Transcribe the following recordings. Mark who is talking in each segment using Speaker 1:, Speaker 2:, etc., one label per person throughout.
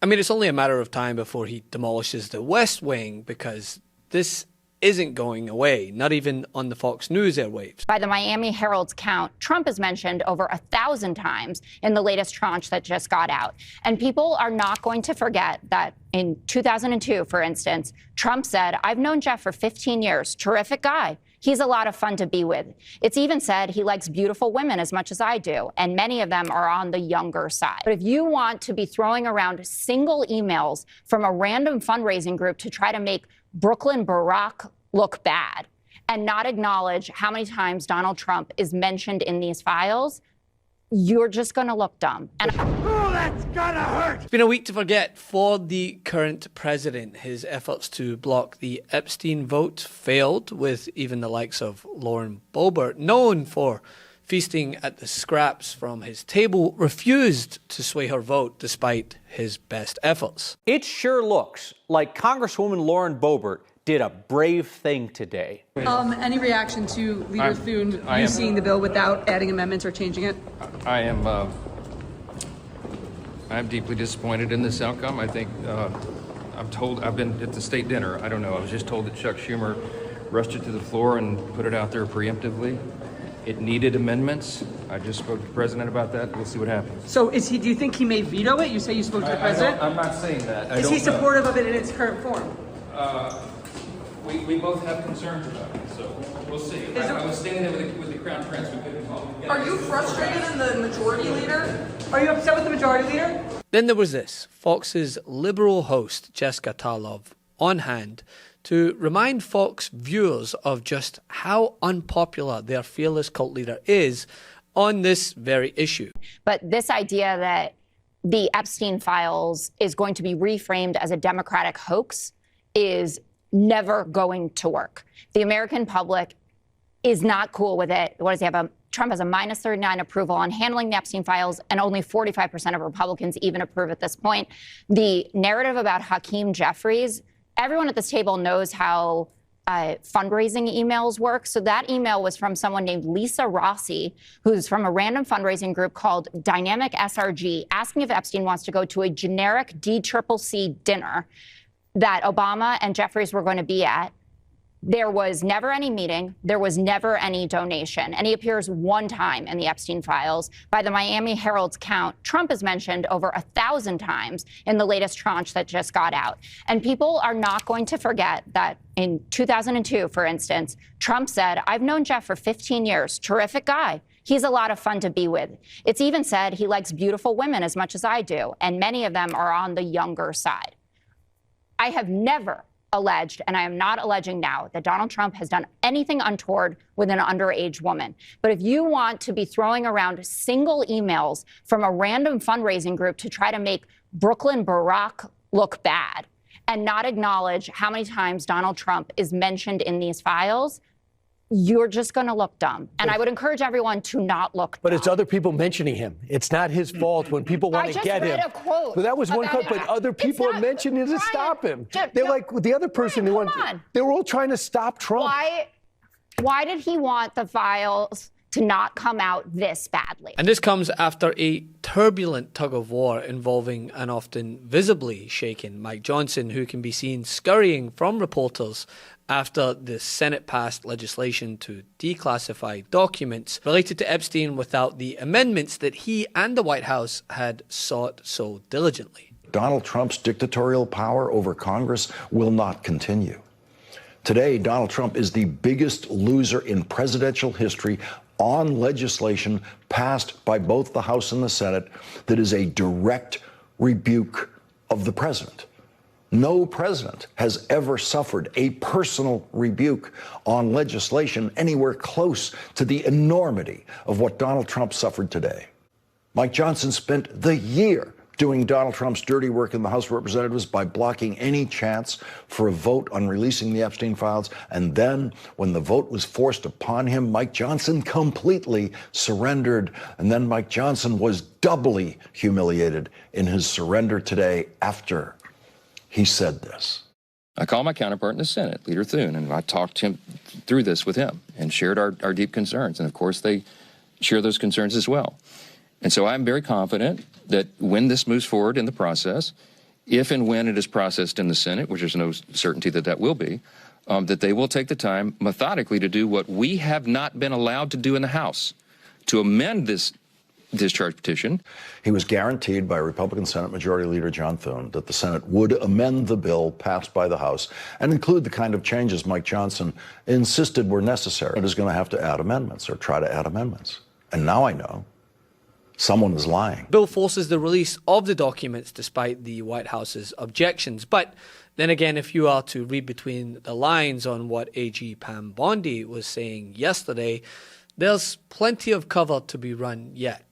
Speaker 1: I mean, it's only a matter of time before he demolishes the West Wing, because this isn't going away, not even on the Fox News airwaves.
Speaker 2: By the Miami Herald's count, Trump is mentioned over 1,000 times in the latest tranche that just got out. And people are not going to forget that in 2002, for instance, Trump said, "I've known Jeff for 15 years, terrific guy. He's a lot of fun to be with." It's even said he likes beautiful women as much as I do, and many of them are on the younger side. But if you want to be throwing around single emails from a random fundraising group to try to make Brooklyn Barack look bad and not acknowledge how many times Donald Trump is mentioned in these files, you're just going to look dumb. And
Speaker 3: oh, that's gonna hurt!
Speaker 1: It's been a week to forget for the current president. His efforts to block the Epstein vote failed, with even the likes of Lauren Boebert, known for feasting at the scraps from his table, refused to sway her vote despite his best efforts.
Speaker 4: It sure looks like Congresswoman Lauren Boebert did a brave thing today.
Speaker 5: Any reaction to Leader Thune seeing the bill without adding amendments or changing it?
Speaker 6: I am deeply disappointed in this outcome. I think I've been at the state dinner. I don't know. I was just told that Chuck Schumer rushed it to the floor and put it out there preemptively. It needed amendments. I just spoke to the president about that. We'll see what happens.
Speaker 5: So do you think he may veto it? You say you spoke to the president?
Speaker 6: I'm not saying that.
Speaker 5: Is he supportive of it in its current form?
Speaker 6: We both have concerns about it, so we'll see. I was standing there with the Crown Prince. We couldn't talk.
Speaker 5: Are you frustrated in the majority leader? Are you upset with the majority leader?
Speaker 1: Then there was this, Fox's liberal host, Jessica Tarlov, on hand to remind Fox viewers of just how unpopular their fearless cult leader is on this very issue.
Speaker 2: But this idea that the Epstein files is going to be reframed as a Democratic hoax is never going to work. The American public is not cool with it. What does he have? Trump has a minus 39 approval on handling the Epstein files, and only 45% of Republicans even approve at this point. The narrative about Hakeem Jeffries, everyone at this table knows how fundraising emails work. So that email was from someone named Lisa Rossi, who's from a random fundraising group called Dynamic SRG, asking if Epstein wants to go to a generic DCCC dinner that Obama and Jeffries were going to be at. There was never any meeting. There was never any donation. And he appears one time in the Epstein files. By the Miami Herald's count, Trump is mentioned over 1,000 times in the latest tranche that just got out. And people are not going to forget that in 2002, for instance, Trump said, "I've known Jeff for 15 years, terrific guy. He's a lot of fun to be with." It's even said he likes beautiful women as much as I do, and many of them are on the younger side. I have never alleged, and I am not alleging now, that Donald Trump has done anything untoward with an underage woman. But if you want to be throwing around single emails from a random fundraising group to try to make Brooklyn Barack look bad and not acknowledge how many times Donald Trump is mentioned in these files, you're just going to look dumb. And I would encourage everyone to not look dumb.
Speaker 3: But it's other people mentioning him. It's not his fault when people want to get him.
Speaker 2: I just read a quote.
Speaker 3: But that was one quote, but other people are mentioning it to stop him. They're like the other person who wanted. They were all trying to stop Trump.
Speaker 2: Why did he want the files to not come out this badly?
Speaker 1: And this comes after a turbulent tug of war involving an often visibly shaken Mike Johnson, who can be seen scurrying from reporters after the Senate passed legislation to declassify documents related to Epstein without the amendments that he and the White House had sought so diligently.
Speaker 7: Donald Trump's dictatorial power over Congress will not continue. Today, Donald Trump is the biggest loser in presidential history on legislation passed by both the House and the Senate that is a direct rebuke of the president. No president has ever suffered a personal rebuke on legislation anywhere close to the enormity of what Donald Trump suffered today. Mike Johnson spent the year doing Donald Trump's dirty work in the House of Representatives by blocking any chance for a vote on releasing the Epstein files. And then when the vote was forced upon him, Mike Johnson completely surrendered. And then Mike Johnson was doubly humiliated in his surrender today after he said this.
Speaker 6: I called my counterpart in the Senate, Leader Thune, and I talked him through this with him and shared our deep concerns. And of course, they share those concerns as well. And so I'm very confident that when this moves forward in the process, if and when it is processed in the Senate, which there's no certainty that that will be, that they will take the time methodically to do what we have not been allowed to do in the House, to amend this discharge petition.
Speaker 7: He was guaranteed by Republican Senate Majority Leader John Thune that the Senate would amend the bill passed by the House and include the kind of changes Mike Johnson insisted were necessary. It is going to have to add amendments or try to add amendments. And now I know someone is lying.
Speaker 1: Bill forces the release of the documents despite the White House's objections. But then again, if you are to read between the lines on what AG Pam Bondi was saying yesterday, there's plenty of cover to be run yet.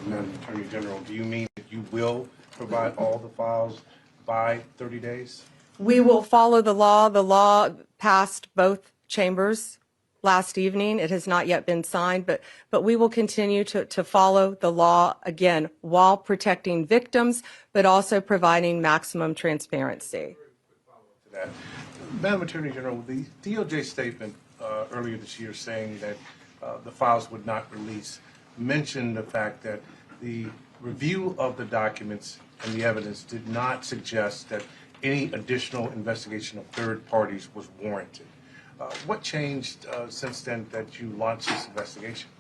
Speaker 8: Madam Attorney General, do you mean that you will provide all the files by 30 days?
Speaker 9: We will follow the law. The law passed both chambers last evening. It has not yet been signed, but we will continue to follow the law, again, while protecting victims, but also providing maximum transparency.
Speaker 8: Madam Attorney General, the DOJ statement earlier this year saying that the files would not release mentioned the fact that the review of the documents and the evidence did not suggest that any additional investigation of third parties was warranted. What changed since then that you launched this investigation?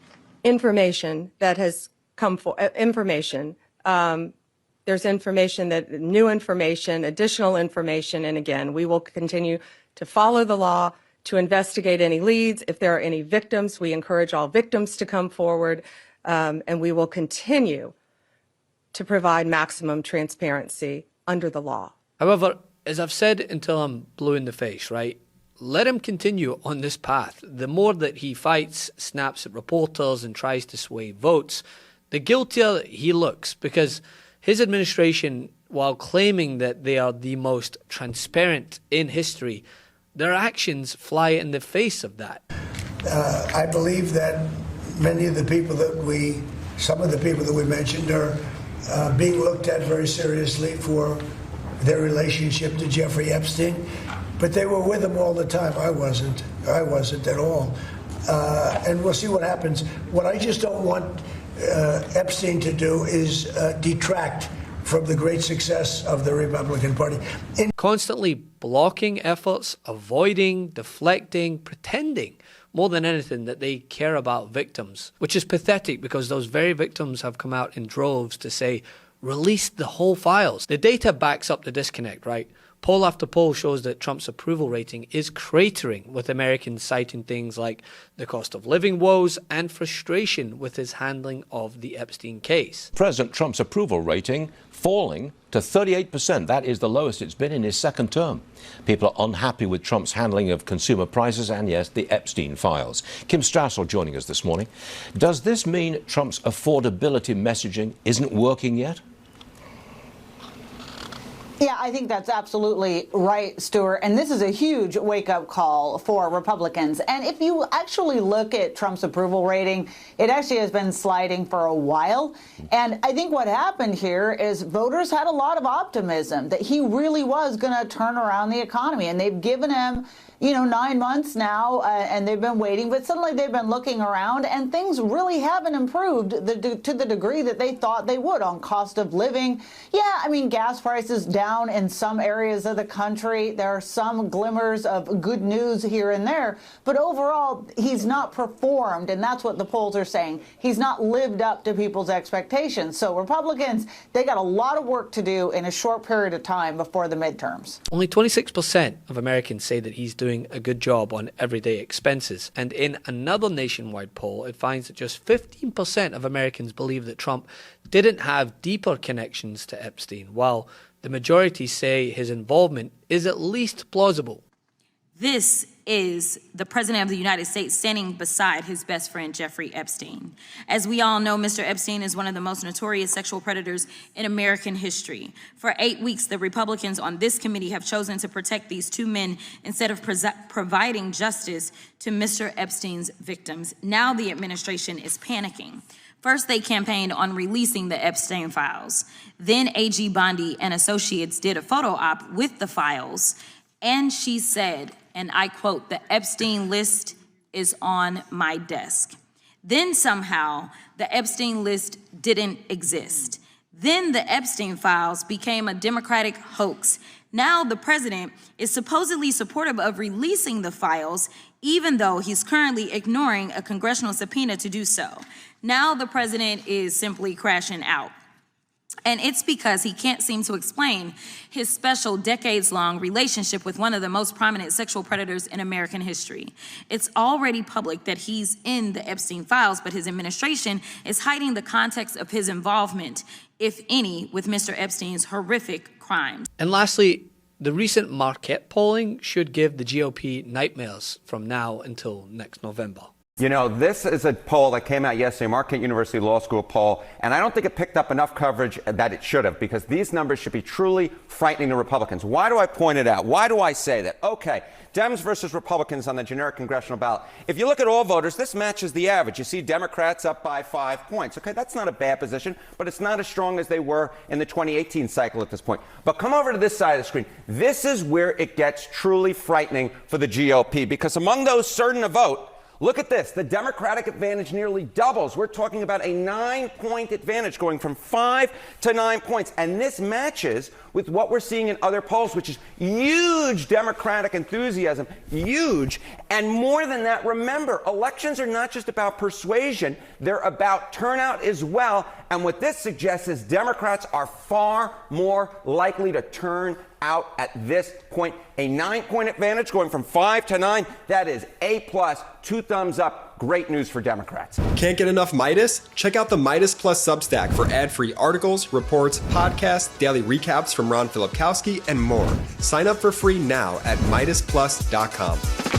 Speaker 9: Information that has come for information. There's information that new information, additional information, and again, we will continue to follow the law, to investigate any leads. If there are any victims, we encourage all victims to come forward, and we will continue to provide maximum transparency under the law.
Speaker 1: However, as I've said until I'm blue in the face, right? Let him continue on this path. The more that he fights, snaps at reporters, and tries to sway votes, the guiltier he looks, because his administration, while claiming that they are the most transparent in history, their actions fly in the face of that.
Speaker 10: I believe that many of the people some of the people that we mentioned are being looked at very seriously for their relationship to Jeffrey Epstein, but they were with him all the time. I wasn't at all. And we'll see what happens. What I just don't want Epstein to do is detract from the great success of the Republican Party.
Speaker 1: Constantly blocking efforts, avoiding, deflecting, pretending more than anything that they care about victims, which is pathetic because those very victims have come out in droves to say, release the whole files. The data backs up the disconnect, right? Poll after poll shows that Trump's approval rating is cratering, with Americans citing things like the cost of living woes and frustration with his handling of the Epstein case.
Speaker 11: President Trump's approval rating falling to 38%. That is the lowest it's been in his second term. People are unhappy with Trump's handling of consumer prices and, yes, the Epstein files. Kim Strassel joining us this morning. Does this mean Trump's affordability messaging isn't working yet?
Speaker 12: Yeah, I think that's absolutely right, Stuart. And this is a huge wake-up call for Republicans. And if you actually look at Trump's approval rating, it actually has been sliding for a while. And I think what happened here is voters had a lot of optimism that he really was going to turn around the economy. And they've given him, 9 months now, and they've been waiting. But suddenly they've been looking around, and things really haven't improved to the degree that they thought they would on cost of living. Yeah, I mean, gas prices down in some areas of the country. There are some glimmers of good news here and there. But overall, he's not performed, and that's what the polls are saying. He's not lived up to people's expectations. So Republicans, they got a lot of work to do in a short period of time before the midterms.
Speaker 1: Only 26% of Americans say that he's doing a good job on everyday expenses. And in another nationwide poll, it finds that just 15% of Americans believe that Trump didn't have deeper connections to Epstein, while the majority say his involvement is at least plausible.
Speaker 13: This is the President of the United States standing beside his best friend, Jeffrey Epstein. As we all know, Mr. Epstein is one of the most notorious sexual predators in American history. For 8 weeks, the Republicans on this committee have chosen to protect these two men instead of providing justice to Mr. Epstein's victims. Now the administration is panicking. First, they campaigned on releasing the Epstein files. Then AG Bondi and Associates did a photo op with the files, and she said, and I quote, "The Epstein list is on my desk." Then somehow the Epstein list didn't exist. Then the Epstein files became a Democratic hoax. Now the president is supposedly supportive of releasing the files, even though he's currently ignoring a congressional subpoena to do so. Now the president is simply crashing out. And it's because he can't seem to explain his special decades-long relationship with one of the most prominent sexual predators in American history. It's already public that he's in the Epstein files, but his administration is hiding the context of his involvement, if any, with Mr. Epstein's horrific crimes.
Speaker 1: And lastly, the recent Marquette polling should give the GOP nightmares from now until next November.
Speaker 14: You know, this is a poll that came out yesterday, Marquette University Law School poll, and I don't think it picked up enough coverage that it should have, because these numbers should be truly frightening to Republicans. Why do I point it out? Why do I say that? Okay, Dems versus Republicans on the generic congressional ballot. If you look at all voters, this matches the average. You see Democrats up by 5 points. Okay, that's not a bad position, but it's not as strong as they were in the 2018 cycle at this point. But come over to this side of the screen. This is where it gets truly frightening for the GOP, because among those certain to vote, look at this. The Democratic advantage nearly doubles. We're talking about a 9-point advantage going from 5 to 9 points. And this matches with what we're seeing in other polls, which is huge Democratic enthusiasm, huge. And more than that, remember, elections are not just about persuasion. They're about turnout as well. And what this suggests is Democrats are far more likely to turn out at this point. A 9-point advantage going from 5 to 9. That is A+, 2 thumbs up. Great news for Democrats.
Speaker 15: Can't get enough Meidas? Check out the Meidas Plus Substack for ad-free articles, reports, podcasts, daily recaps from Ron Filipkowski, and more. Sign up for free now at MeidasPlus.com.